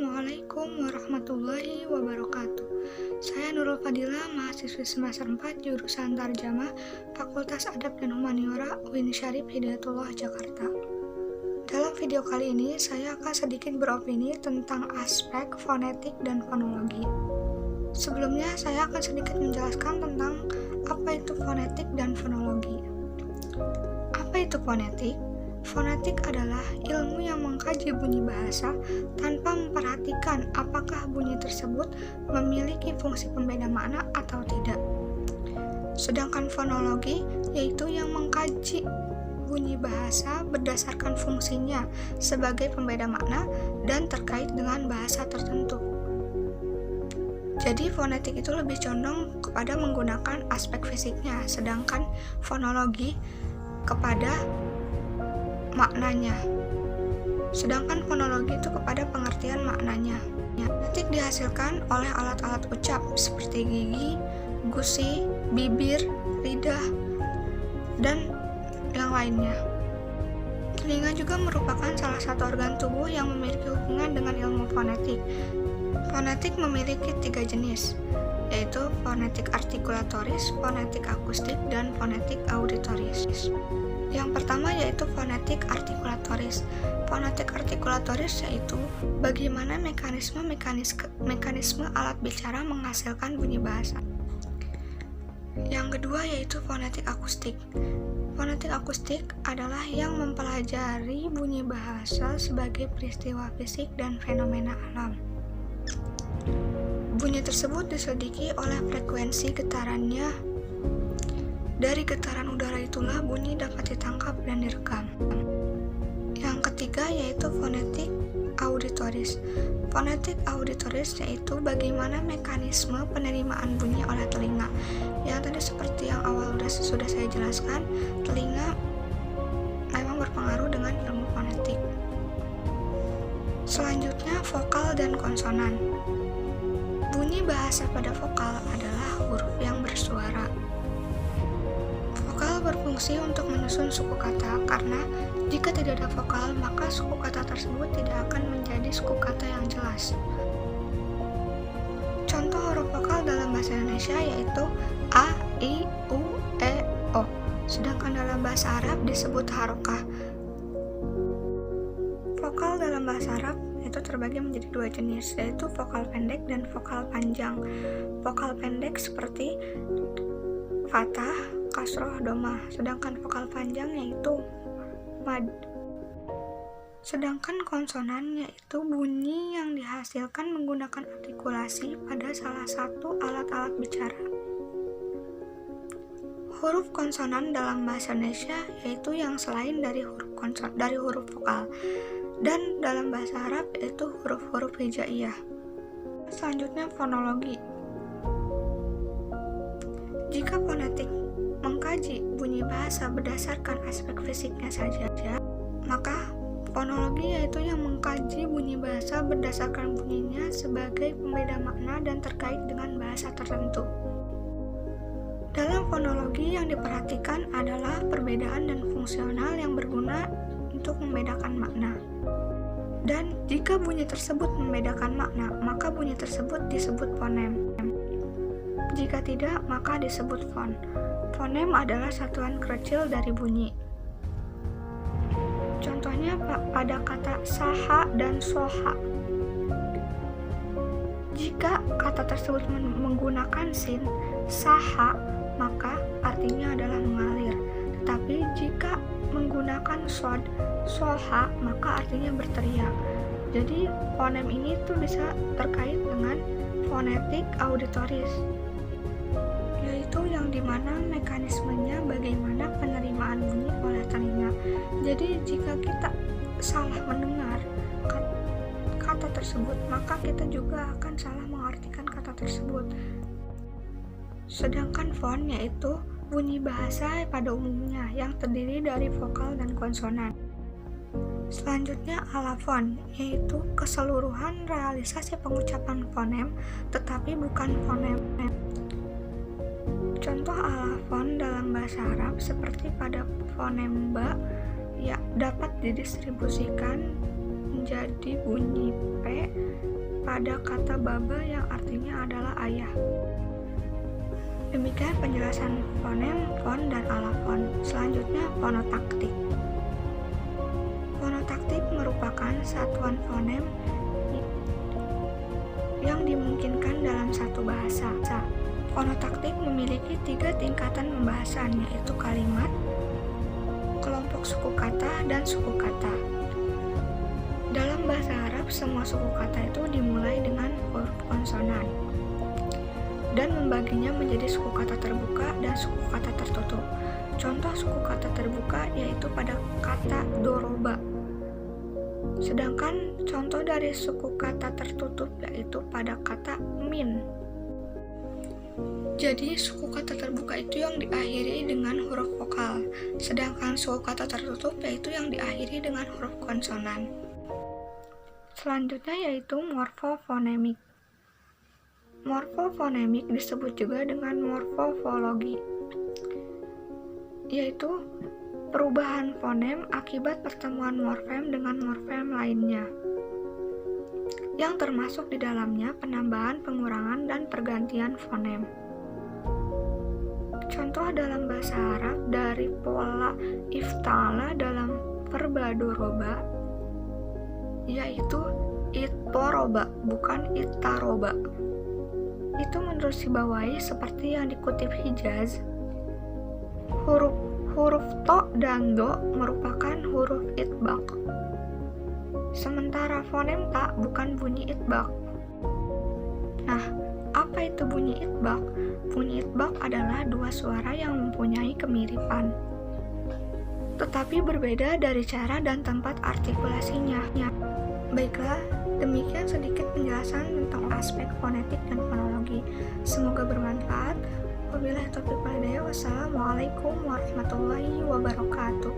Assalamualaikum warahmatullahi wabarakatuh. Saya Nurul Fadila, mahasiswi semester 4 jurusan Tarjamah, Fakultas Adab dan Humaniora UIN Syarif Hidayatullah, Jakarta. Dalam video kali ini, saya akan sedikit beropini tentang aspek fonetik dan fonologi. Sebelumnya, saya akan sedikit menjelaskan tentang apa itu fonetik dan fonologi. Apa itu fonetik? Fonetik adalah ilmu yang mengkaji bunyi bahasa tanpa memperhatikan apakah bunyi tersebut memiliki fungsi pembeda makna atau tidak. Sedangkan fonologi yaitu yang mengkaji bunyi bahasa berdasarkan fungsinya sebagai pembeda makna dan terkait dengan bahasa tertentu. Jadi fonetik itu lebih condong kepada menggunakan aspek fisiknya, sedangkan fonologi kepada maknanya. Sedangkan fonologi itu kepada pengertian maknanya. Fonetik dihasilkan oleh alat-alat ucap seperti gigi, gusi, bibir, lidah, dan yang lainnya. Telinga juga merupakan salah satu organ tubuh yang memiliki hubungan dengan ilmu fonetik. Fonetik memiliki 3 jenis, yaitu fonetik artikulatoris, fonetik akustik, dan fonetik auditoris. Yang pertama yaitu fonetik artikulatoris. Fonetik artikulatoris yaitu bagaimana mekanisme alat bicara menghasilkan bunyi bahasa. Yang kedua yaitu fonetik akustik. Fonetik akustik adalah yang mempelajari bunyi bahasa sebagai peristiwa fisik dan fenomena alam. Bunyi tersebut diselidiki oleh frekuensi getarannya. Dari getaran udara itulah bunyi dapat ditangkap dan direkam. Yang ketiga yaitu fonetik auditoris. Fonetik auditoris yaitu bagaimana mekanisme penerimaan bunyi oleh telinga. Yang tadi seperti yang awal sudah saya jelaskan, telinga memang berpengaruh dengan ilmu fonetik. Selanjutnya vokal dan konsonan. Bunyi bahasa pada vokal adalah huruf yang bersuara. Vokal berfungsi untuk menyusun suku kata, karena jika tidak ada vokal, maka suku kata tersebut tidak akan menjadi suku kata yang jelas. Contoh huruf vokal dalam bahasa Indonesia yaitu A, I, U, E, O. Sedangkan dalam bahasa Arab disebut harokah. Vokal dalam bahasa Arab itu terbagi menjadi 2 jenis, yaitu vokal pendek dan vokal panjang. Vokal pendek seperti fathah, kasroh, domah, sedangkan vokal panjang yaitu mad. Sedangkan konsonan yaitu bunyi yang dihasilkan menggunakan artikulasi pada salah satu alat-alat bicara. Huruf konsonan dalam bahasa Indonesia yaitu yang selain dari huruf vokal, dan dalam bahasa Arab yaitu huruf-huruf hijaiyah. Selanjutnya fonologi. Jika fonetik mengkaji bunyi bahasa berdasarkan aspek fisiknya saja, maka fonologi yaitu yang mengkaji bunyi bahasa berdasarkan bunyinya sebagai pembeda makna dan terkait dengan bahasa tertentu. Dalam fonologi yang diperhatikan adalah perbedaan dan fungsional yang berguna untuk membedakan makna. Dan jika bunyi tersebut membedakan makna, maka bunyi tersebut disebut fonem. Jika tidak, maka disebut fon. Fonem adalah satuan kecil dari bunyi. Contohnya pada kata saha dan soha. Jika kata tersebut menggunakan sin, saha, maka artinya adalah mengalir. Tetapi jika menggunakan sod, soha, maka artinya berteriak. Jadi fonem ini tuh bisa terkait dengan fonetik auditoris, yaitu yang dimana mekanismenya bagaimana penerimaan bunyi oleh telinga. Jadi jika kita salah mendengar kata tersebut, maka kita juga akan salah mengartikan kata tersebut. Sedangkan fon yaitu bunyi bahasa pada umumnya yang terdiri dari vokal dan konsonan. Selanjutnya alafon, yaitu keseluruhan realisasi pengucapan fonem tetapi bukan fonem. Contoh alafon dalam bahasa Arab seperti pada fonem ba ya dapat didistribusikan menjadi bunyi P pada kata baba yang artinya adalah ayah. Demikian penjelasan fonem, fon, dan alafon. Selanjutnya fonotaktik. Fonotaktik merupakan satuan fonem yang dimungkinkan dalam satu bahasa. Fonotaktik memiliki 3 tingkatan pembahasan, yaitu kalimat, kelompok suku kata, dan suku kata. Dalam bahasa Arab, semua suku kata itu dimulai dengan huruf konsonan dan membaginya menjadi suku kata terbuka dan suku kata tertutup. Contoh suku kata terbuka yaitu pada kata doroba. Sedangkan contoh dari suku kata tertutup yaitu pada kata min. Jadi suku kata terbuka itu yang diakhiri dengan huruf vokal, sedangkan suku kata tertutup yaitu yang diakhiri dengan huruf konsonan. Selanjutnya yaitu morfofonemik. Morfofonemik disebut juga dengan morfofologi, yaitu perubahan fonem akibat pertemuan morfem dengan morfem lainnya, yang termasuk di dalamnya penambahan, pengurangan, dan pergantian fonem. Contoh dalam bahasa Arab dari pola iftala dalam verba doroba, yaitu itoroba, bukan itaroba. Itu menurut Sibawayh seperti yang dikutip Hijaz, huruf to dan do merupakan huruf itbaq, sementara fonem ta bukan bunyi itbaq. Nah, apa itu bunyi itbaq? Bunyi itbaq adalah 2 suara yang mempunyai kemiripan, tetapi berbeda dari cara dan tempat artikulasinya. Baiklah, demikian sedikit penjelasan tentang aspek fonetik dan fonologi. Semoga bermanfaat. Wabillahi taufiq wal hidayah. Wassalamualaikum warahmatullahi wabarakatuh.